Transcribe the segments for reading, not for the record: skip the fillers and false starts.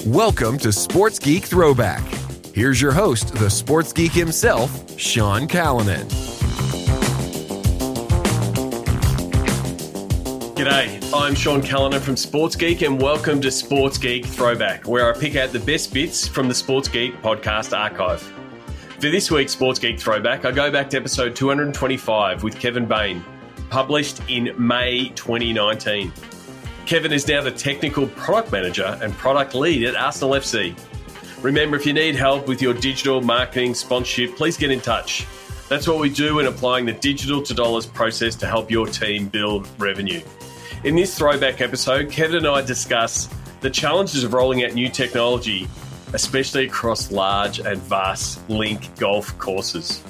Welcome to Sports Geek Throwback. Here's your host, the sports geek himself, Sean Callanan. G'day, I'm Sean Callanan from Sports Geek, and welcome to Sports Geek Throwback, where I pick out the best bits from the Sports Geek podcast archive. For this week's Sports Geek Throwback, I go back to episode 225 with Kevin Bain, published in May 2019. Kevin is now the technical product manager and product lead at Arsenal FC. Remember, if you need help with your digital marketing sponsorship, please get in touch. That's what we do in applying the digital to dollars process to help your team build revenue. In this throwback episode, Kevin and I discuss the challenges of rolling out new technology, especially across large and vast link golf courses.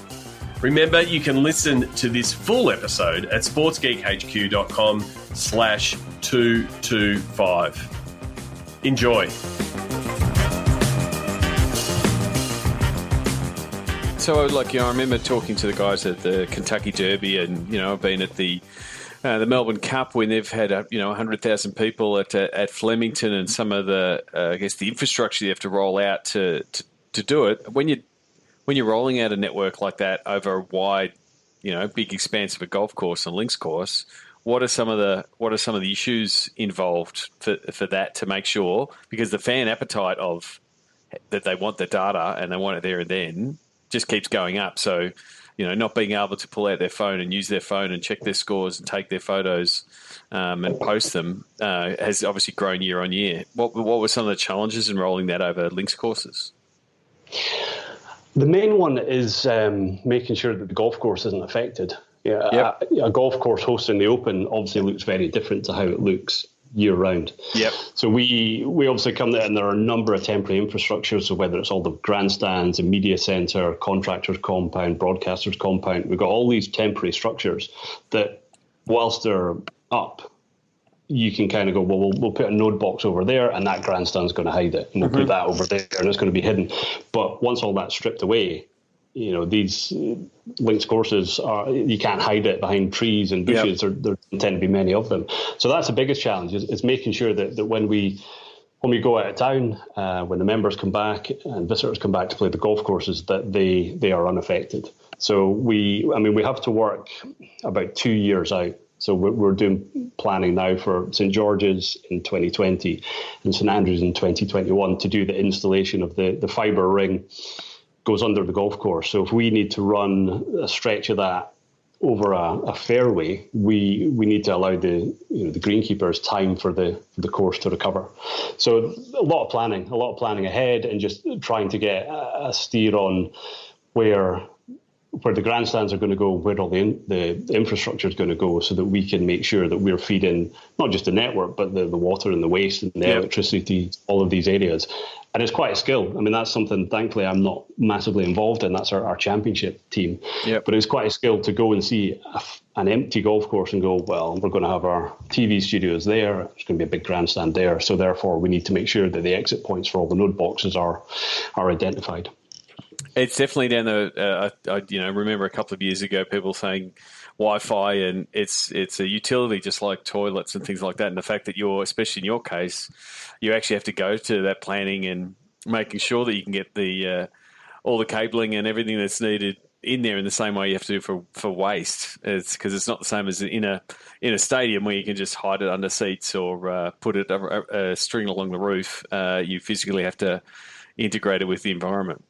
Remember, you can listen to this full episode at sportsgeekhq.com/225. Enjoy. So, I remember talking to the guys at the Kentucky Derby, and I've been at the Melbourne Cup when they've had 100,000 people at Flemington, and some of the the infrastructure you have to roll out to do it. When you're rolling out a network like that over a wide, big expanse of a golf course and links course, what are some of the issues involved for that to make sure, because the fan appetite of that they want the data and they want it there and then just keeps going up. So, not being able to pull out their phone and use their phone and check their scores and take their photos and post them has obviously grown year on year. What were some of the challenges in rolling that over links courses? The main one is making sure that the golf course isn't affected. Yeah, yep. A golf course hosting the Open obviously looks very different to how it looks year round. Yep. So we obviously come there, and there are a number of temporary infrastructures. So whether it's all the grandstands, a media centre, contractors' compound, broadcasters' compound, we've got all these temporary structures that, whilst they're up, you can kind of go, well, we'll put a node box over there, and that grandstand's going to hide it, and we'll put that over there, and it's going to be hidden. But once all that's stripped away, these links courses you can't hide it behind trees and bushes. Yep. There tend to be many of them. So that's the biggest challenge is making sure that when we go out of town, when the members come back and visitors come back to play the golf courses, that they are unaffected. So we have to work about 2 years out. So we're doing planning now for St George's in 2020 and St Andrews in 2021 to do the installation of the fibre ring goes under the golf course. So if we need to run a stretch of that over a fairway, we need to allow the greenkeepers time for the course to recover. So a lot of planning ahead, and just trying to get a steer on where the grandstands are going to go, where all the infrastructure is going to go, so that we can make sure that we're feeding not just the network, but the water and the waste and the electricity, all of these areas. And it's quite a skill. That's something, thankfully, I'm not massively involved in. That's our championship team. Yep. But it's quite a skill to go and see an empty golf course and go, well, we're going to have our TV studios there. There's going to be a big grandstand there. So therefore, we need to make sure that the exit points for all the node boxes are identified. It's definitely down the. I remember a couple of years ago, people saying Wi-Fi, and it's a utility just like toilets and things like that. And the fact that especially in your case, you actually have to go to that planning and making sure that you can get the all the cabling and everything that's needed in there in the same way you have to do for waste. It's because it's not the same as in a stadium where you can just hide it under seats or put it a string along the roof. You physically have to integrate it with the environment.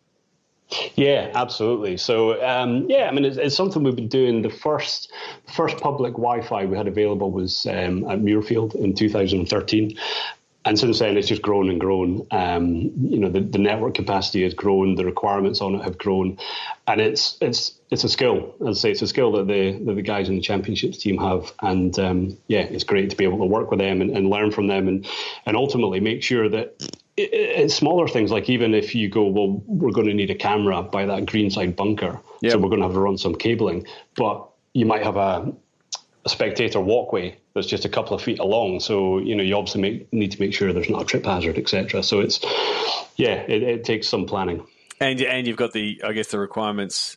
Yeah, absolutely. So, it's something we've been doing. The first public Wi-Fi we had available was at Muirfield in 2013. And since then, it's just grown and grown. The network capacity has grown. The requirements on it have grown. And it's a skill. As I say, it's a skill that the guys in the championships team have. And, it's great to be able to work with them and learn from them and ultimately make sure that it's smaller things, like even if you go, well, we're going to need a camera by that greenside bunker, so we're going to have to run some cabling. But you might have a spectator walkway that's just a couple of feet along. So, you obviously need to make sure there's not a trip hazard, etc. So it takes some planning. And you've got the requirements,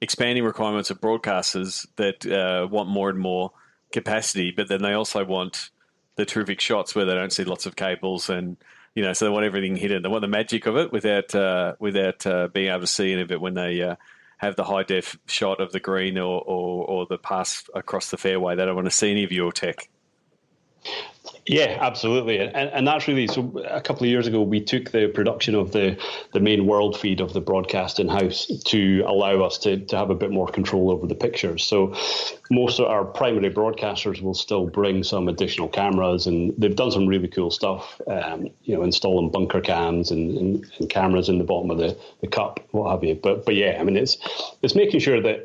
expanding requirements of broadcasters that want more and more capacity, but then they also want the terrific shots where they don't see lots of cables and so they want everything hidden. They want the magic of it without being able to see any of it when they have the high def shot of the green or the pass across the fairway. They don't want to see any of your tech. Yeah, absolutely. And that's really, so a couple of years ago, we took the production of the main world feed of the broadcast in-house to allow us to have a bit more control over the pictures. So most of our primary broadcasters will still bring some additional cameras, and they've done some really cool stuff, installing bunker cams and cameras in the bottom of the cup, what have you. But yeah, I mean, it's making sure that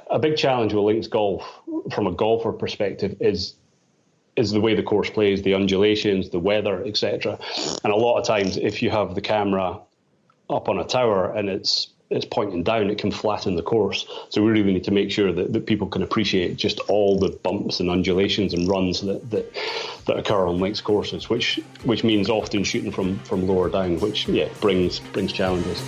a big challenge with links golf from a golfer perspective is the way the course plays, the undulations, the weather, etc. And a lot of times, if you have the camera up on a tower and it's pointing down, it can flatten the course. So we really need to make sure that people can appreciate just all the bumps and undulations and runs that occur on links courses, which means often shooting from lower down, which brings challenges.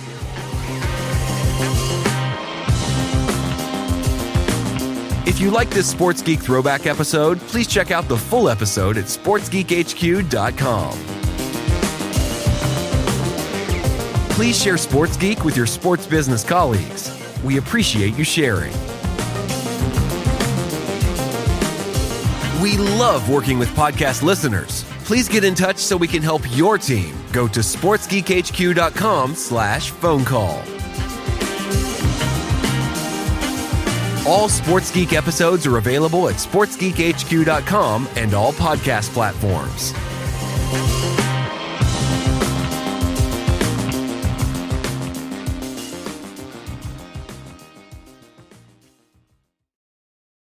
If you like this Sports Geek Throwback episode, please check out the full episode at sportsgeekhq.com. Please share Sports Geek with your sports business colleagues. We appreciate you sharing. We love working with podcast listeners. Please get in touch so we can help your team. Go to sportsgeekhq.com/phone call. All Sports Geek episodes are available at sportsgeekhq.com and all podcast platforms.